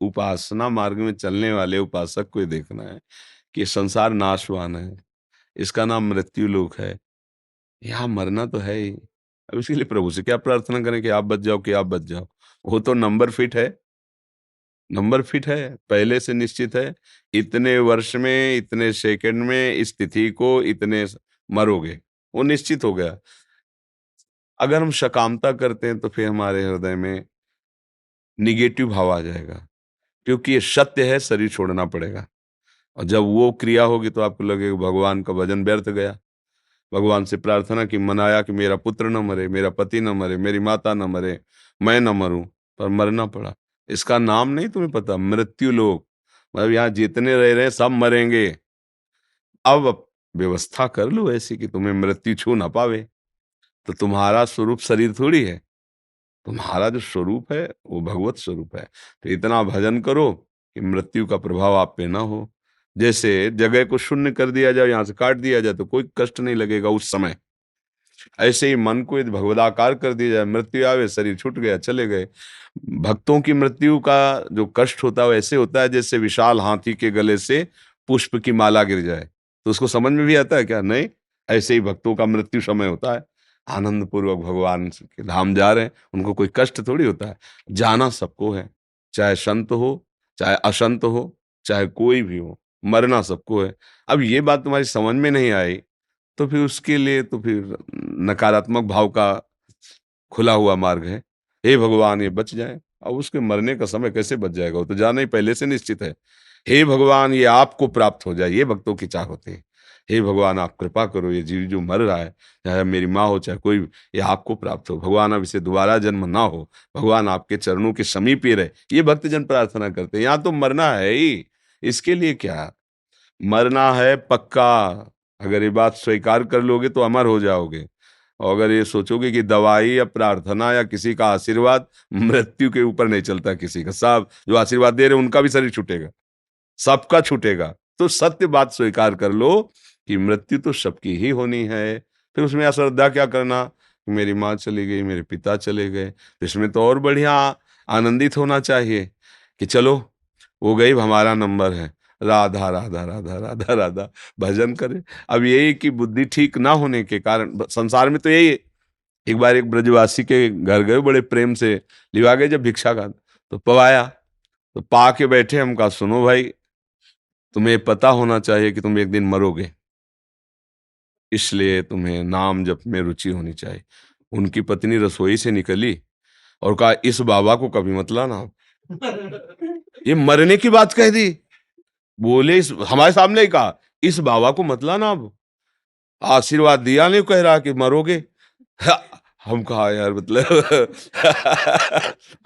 उपासना मार्ग में चलने वाले उपासक को ये देखना है कि संसार नाशवान है, इसका नाम मृत्यु लोक है, यहाँ मरना तो है ही। अब इसके लिए प्रभु से क्या प्रार्थना करें कि आप बच जाओ, कि आप बच जाओ? वो तो नंबर फिट है, पहले से निश्चित है, इतने वर्ष में, इतने सेकंड में, इस तिथि को इतने मरोगे, वो निश्चित हो गया। अगर हम सकामता करते हैं तो फिर हमारे हृदय में नेगेटिव भाव आ जाएगा, क्योंकि ये सत्य है, शरीर छोड़ना पड़ेगा। और जब वो क्रिया होगी तो आपको लगेगा भगवान का भजन व्यर्थ गया। भगवान से प्रार्थना की, मनाया कि मेरा पुत्र न मरे, मेरा पति न मरे, मेरी माता न मरे, मैं न मरूं, पर मरना पड़ा। इसका नाम नहीं तुम्हें पता, मृत्यु लोक। मतलब यहाँ जितने रह रहे हैं सब मरेंगे। अब व्यवस्था कर लो ऐसी कि तुम्हें मृत्यु छू ना पावे। तो तुम्हारा स्वरूप शरीर थोड़ी है, तुम्हारा जो स्वरूप है वो भगवत स्वरूप है। तो इतना भजन करो कि मृत्यु का प्रभाव आप पे ना हो। जैसे जगह को शून्य कर दिया जाए, यहाँ से काट दिया जाए तो कोई कष्ट नहीं लगेगा उस समय। ऐसे ही मन को यदि भगवदाकार कर दिया जाए, मृत्यु आवे, शरीर छूट गया, चले गए। भक्तों की मृत्यु का जो कष्ट होता है, वैसे होता है जैसे विशाल हाथी के गले से पुष्प की माला गिर जाए। तो उसको समझ में भी आता है क्या? नहीं। ऐसे ही भक्तों का मृत्यु समय होता है, आनंद पूर्वक भगवान के धाम जा रहे हैं, उनको कोई कष्ट थोड़ी होता है। जाना सबको है, चाहे संत हो, चाहे असंत हो, चाहे कोई भी हो, मरना सबको है। अब ये बात तुम्हारी समझ में नहीं आई तो फिर उसके लिए तो फिर नकारात्मक भाव का खुला हुआ मार्ग है। हे भगवान ये बच जाए। अब उसके मरने का समय कैसे बच जाएगा? वो तो जाना ही पहले से निश्चित है। हे भगवान ये आपको प्राप्त हो जाए, ये भक्तों की चाह होती है। हे भगवान आप कृपा करो, ये जीव जो मर रहा है, चाहे मेरी माँ हो चाहे कोई भी, ये आपको प्राप्त हो। भगवान अब इसे दोबारा जन्म ना हो। भगवान आपके चरणों के समीप ही रहे। ये भक्तजन प्रार्थना करते हैं। यहाँ तो मरना है ही, इसके लिए क्या? मरना है पक्का। अगर ये बात स्वीकार कर लोगे तो अमर हो जाओगे। और अगर ये सोचोगे कि दवाई या प्रार्थना या किसी का आशीर्वाद मृत्यु के ऊपर नहीं चलता, किसी का सब जो आशीर्वाद दे रहे हैं उनका भी शरीर छूटेगा, सबका छूटेगा। तो सत्य बात स्वीकार कर लो कि मृत्यु तो सबकी ही होनी है। फिर उसमें अश्रद्धा क्या करना? मेरी माँ चली गई, मेरे पिता चले गए, तो इसमें तो और बढ़िया आनंदित होना चाहिए कि चलो वो गई, अब हमारा नंबर है। राधा राधा राधा राधा राधा भजन करे। अब यही कि बुद्धि ठीक ना होने के कारण संसार में तो यही है। एक बार एक ब्रजवासी के घर गए, बड़े प्रेम से लिवा गए जब भिक्षा का, तो पवाया, तो पा के बैठे। हम कहा सुनो भाई, तुम्हें पता होना चाहिए कि तुम एक दिन मरोगे, इसलिए तुम्हें नाम जप में रुचि होनी चाहिए। उनकी पत्नी रसोई से निकली और कहा इस बाबा को कभी मत लाना। ये मरने की बात कह दी। बोले इस हमारे सामने ही कहा, इस बाबा को मत लाना अब, आशीर्वाद दिया नहीं, कह रहा कि मरोगे। हम कहा यार मतलब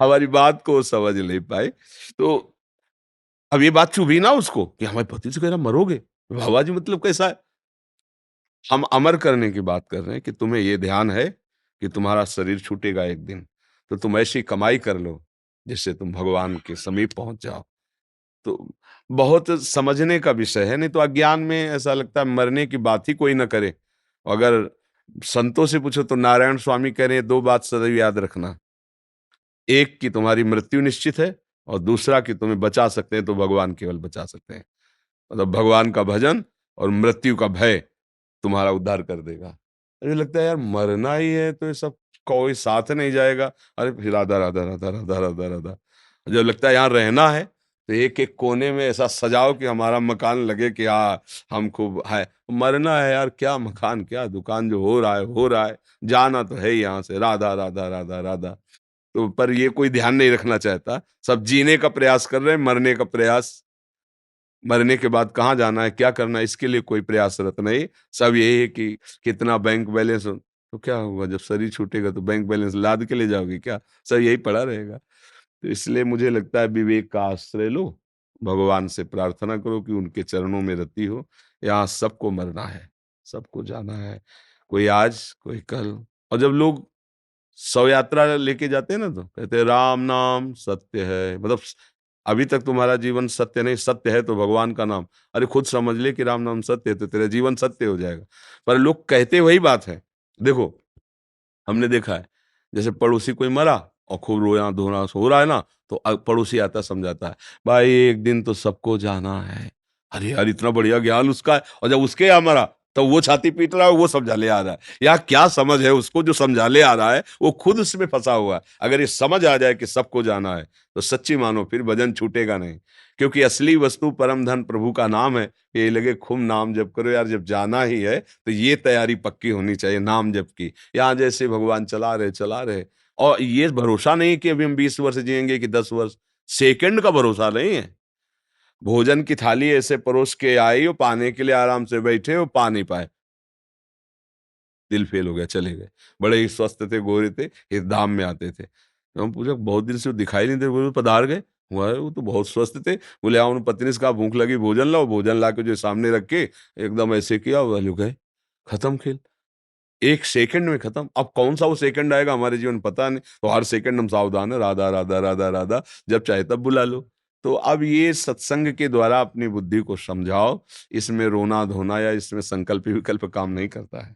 हमारी बात को समझ नहीं पाए। तो अब ये बात चुभी ना उसको कि हमारे पति से कह रहा मरोगे, बाबा जी मतलब कैसा है? हम अमर करने की बात कर रहे हैं कि तुम्हें ये ध्यान है कि तुम्हारा शरीर छूटेगा एक दिन, तो तुम ऐसी कमाई कर लो जिससे तुम भगवान के समीप पहुंच जाओ। तो बहुत समझने का विषय है, नहीं तो अज्ञान में ऐसा लगता है मरने की बात ही कोई ना करे। अगर संतों से पूछो तो नारायण स्वामी कह रहे हैं, दो बात सदैव याद रखना, एक कि तुम्हारी मृत्यु निश्चित है, और दूसरा कि तुम्हें बचा सकते हैं तो भगवान केवल बचा सकते हैं। मतलब भगवान का भजन और मृत्यु का भय तुम्हारा उद्धार कर देगा। मुझे लगता है यार मरना ही है तो ये सब कोई साथ नहीं जाएगा। अरे फिर राधा राधा राधा राधा राधा राधा। जब लगता है यहाँ रहना है तो एक एक कोने में ऐसा सजाओ कि हमारा मकान लगे कि हाँ हम खूब है। मरना है यार, क्या मकान क्या दुकान, जो हो रहा है हो रहा है, जाना तो है ही यहाँ से। राधा राधा राधा राधा। तो पर ये कोई ध्यान नहीं रखना चाहता, सब जीने का प्रयास कर रहे हैं, मरने का प्रयास, मरने के बाद कहाँ जाना है, क्या करना है, इसके लिए कोई प्रयासरत नहीं। सब यही है कि कितना बैंक बैलेंस हो, तो क्या होगा जब शरीर छूटेगा तो बैंक बैलेंस लाद के ले जाओगे क्या? सब यही पड़ा रहेगा। तो इसलिए मुझे लगता है विवेक का आश्रय लो, भगवान से प्रार्थना करो कि उनके चरणों में रति हो। यहाँ सबको मरना है, सबको जाना है, कोई आज कोई कल। और जब लोग शव यात्रा लेके जाते हैं ना तो कहते हैं राम नाम सत्य है। मतलब अभी तक तुम्हारा जीवन सत्य नहीं, सत्य है तो भगवान का नाम। अरे खुद समझ ले कि राम नाम सत्य है तो तेरा जीवन सत्य हो जाएगा। पर लोग कहते वही बात है। देखो हमने देखा है, जैसे पड़ोसी कोई मरा और खूब रोया धोना हो रहा है ना, तो पड़ोसी आता समझाता है, भाई एक दिन तो सबको जाना है। अरे यार इतना बढ़िया ज्ञान उसका है, और जब उसके यहाँ मरा तो वो छाती पीट रहा है, वो समझा ले आ रहा है। या क्या समझ है उसको जो समझा ले आ रहा है, वो खुद उसमें फंसा हुआ है। अगर ये समझ आ जाए कि सबको जाना है, तो सच्ची मानो फिर भजन छूटेगा नहीं। क्योंकि असली वस्तु परम धन प्रभु का नाम है। ये लगे खूब नाम जप करो यार, जब जाना ही है तो ये तैयारी पक्की होनी चाहिए नाम जप की। यहाँ जैसे भगवान चला रहे, और ये भरोसा नहीं कि अभी हम 20 वर्ष जिएंगे कि 10 वर्ष, सेकंड का भरोसा नहीं है। भोजन की थाली ऐसे परोस के आई, वो पाने के लिए आराम से बैठे, वो पा नहीं पाए, दिल फेल हो गया, चले गए। बड़े ही स्वस्थ थे, गोरे थे, इस धाम में आते थे। तो हम पूछा बहुत दिन से वो दिखाई नहीं दे, बोले पधार गए। हुआ है, वो तो बहुत स्वस्थ थे। बोले हाँ, उन्होंने पत्नी से कहा भूख लगी भोजन लाओ, भोजन ला के जो सामने रख के एकदम ऐसे किया, वो लोग गए, खत्म खेल। 1 सेकंड में खत्म। अब कौन-सा वो सेकंड आएगा हमारे जीवन में पता नहीं, तो हर सेकंड हम सावधान हैं, राधा, राधा, राधा, राधा, जब चाहे तब बुला लो। तो अब ये सत्संग के द्वारा अपनी बुद्धि को समझाओ, इसमें रोना-धोना या इसमें संकल्प-विकल्प काम नहीं करता है।